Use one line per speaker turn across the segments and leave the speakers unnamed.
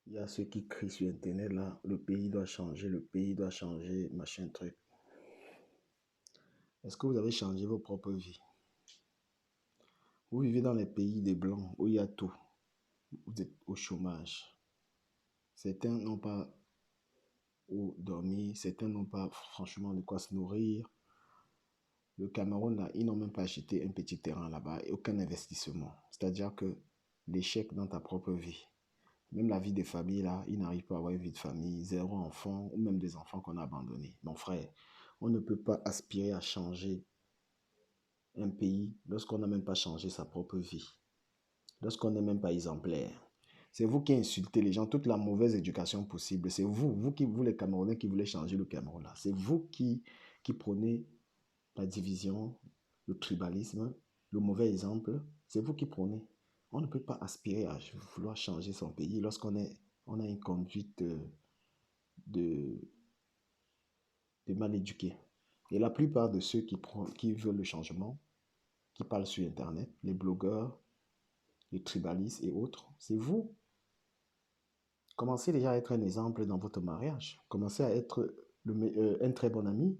Il y a ceux qui crient sur Internet, là, le pays doit changer, machin truc. Est-ce que vous avez changé vos propres vies? Vous vivez dans les pays des Blancs où il y a tout. Vous êtes au chômage. Certains n'ont pas où dormir, certains n'ont pas franchement de quoi se nourrir. Le Cameroun, là, ils n'ont même pas acheté un petit terrain là-bas et aucun investissement. C'est-à-dire que l'échec dans ta propre vie. Même la vie des familles, là, ils n'arrivent pas à avoir une vie de famille, zéro enfant, ou même des enfants qu'on a abandonnés. Mon frère, on ne peut pas aspirer à changer un pays lorsqu'on n'a même pas changé sa propre vie, lorsqu'on n'est même pas exemplaire. C'est vous qui insultez les gens, toute la mauvaise éducation possible. C'est vous les Camerounais qui voulez changer le Cameroun là. C'est vous qui prenez la division, le tribalisme, le mauvais exemple. C'est vous qui prenez. On ne peut pas aspirer à vouloir changer son pays on a une conduite de, de mal éduqués. Et la plupart de ceux qui veulent le changement, qui parlent sur Internet, les blogueurs, les tribalistes et autres, c'est vous. Commencez déjà à être un exemple dans votre mariage. Commencez à être un très bon ami.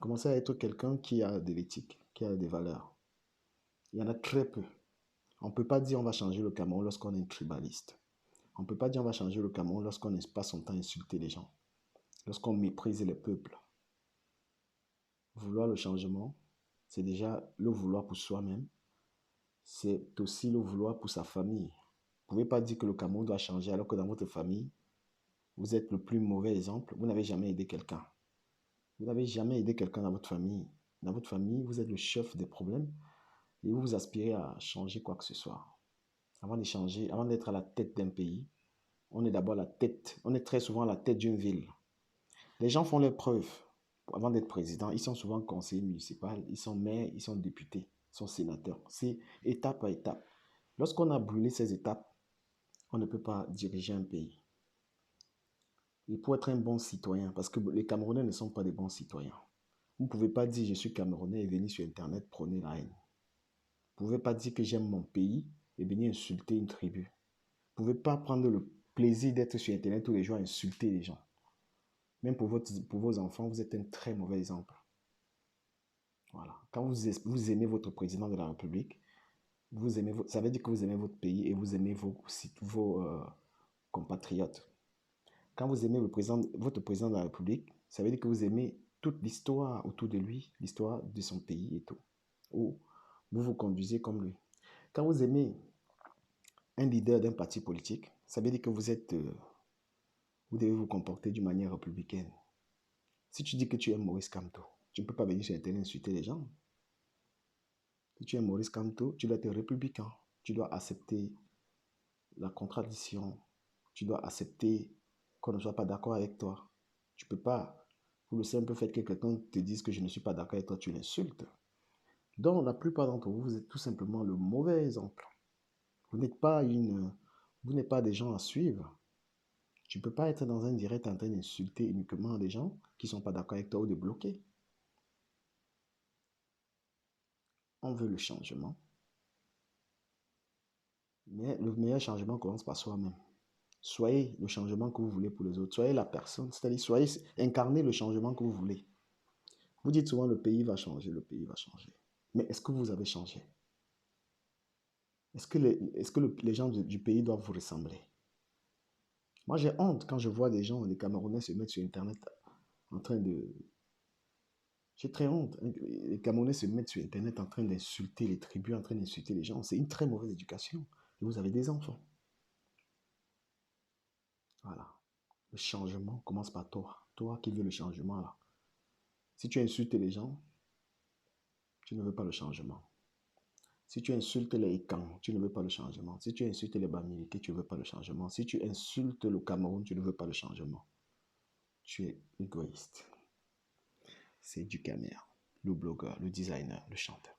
Commencez à être quelqu'un qui a de l'éthique, qui a des valeurs. Il y en a très peu. On ne peut pas dire on va changer le Cameroun lorsqu'on est un tribaliste. On ne peut pas dire on va changer le Cameroun lorsqu'on ne passe son temps à insulter les gens, lorsqu'on méprise les peuples. Vouloir le changement, c'est déjà le vouloir pour soi-même, c'est aussi le vouloir pour sa famille. Vous ne pouvez pas dire que le Cameroun doit changer alors que dans votre famille, vous êtes le plus mauvais exemple. Vous n'avez jamais aidé quelqu'un. Vous n'avez jamais aidé quelqu'un dans votre famille. Dans votre famille, vous êtes le chef des problèmes et vous aspirez à changer quoi que ce soit. Avant de changer, avant d'être à la tête d'un pays, on est d'abord la tête. On est très souvent à la tête d'une ville. Les gens font leurs preuves. Avant d'être président, ils sont souvent conseillers municipaux, ils sont maires, ils sont députés, ils sont sénateurs. C'est étape par étape. Lorsqu'on a brûlé ces étapes, on ne peut pas diriger un pays. Il faut être un bon citoyen, parce que les Camerounais ne sont pas des bons citoyens. Vous ne pouvez pas dire je suis Camerounais et venir sur Internet prôner la haine. Vous ne pouvez pas dire que j'aime mon pays et venir insulter une tribu. Vous ne pouvez pas prendre le plaisir d'être sur Internet tous les jours à insulter les gens. Même pour vos enfants, vous êtes un très mauvais exemple. Voilà. Quand vous aimez votre président de la République, ça veut dire que vous aimez votre pays et vous aimez vos compatriotes. Quand vous aimez votre président de la République, ça veut dire que vous aimez toute l'histoire autour de lui, l'histoire de son pays et tout. Ou vous vous conduisez comme lui. Quand vous aimez un leader d'un parti politique, ça veut dire que vous devez vous comporter d'une manière républicaine. Si tu dis que tu aimes Maurice Kamto, tu ne peux pas venir sur Internet insulter les gens. Si tu aimes Maurice Kamto, tu dois être républicain. Tu dois accepter la contradiction. Tu dois accepter qu'on ne soit pas d'accord avec toi. Tu ne peux pas, pour le simple fait que quelqu'un te dise que je ne suis pas d'accord avec toi, tu l'insultes. Donc, la plupart d'entre vous, vous êtes tout simplement le mauvais exemple. Vous n'êtes pas des gens à suivre. Tu ne peux pas être dans un direct en train d'insulter uniquement des gens qui ne sont pas d'accord avec toi ou de bloquer. On veut le changement. Mais le meilleur changement commence par soi-même. Soyez le changement que vous voulez pour les autres. Soyez la personne, c'est-à-dire incarnez le changement que vous voulez. Vous dites souvent le pays va changer, le pays va changer. Mais est-ce que vous avez changé? Est-ce que les gens du pays doivent vous ressembler? Moi, j'ai honte quand je vois des gens, des Camerounais se mettre sur Internet en train de... J'ai très honte. Les Camerounais se mettent sur Internet en train d'insulter les tribus, en train d'insulter les gens. C'est une très mauvaise éducation. Et vous avez des enfants. Voilà. Le changement commence par toi. Toi qui veux le changement, là. Si tu insultes les gens, tu ne veux pas le changement. Si tu insultes les Ikans, tu ne veux pas le changement. Si tu insultes les Bamileke, tu ne veux pas le changement. Si tu insultes le Cameroun, tu ne veux pas le changement. Tu es égoïste. C'est du Camer, le blogueur, le designer, le chanteur.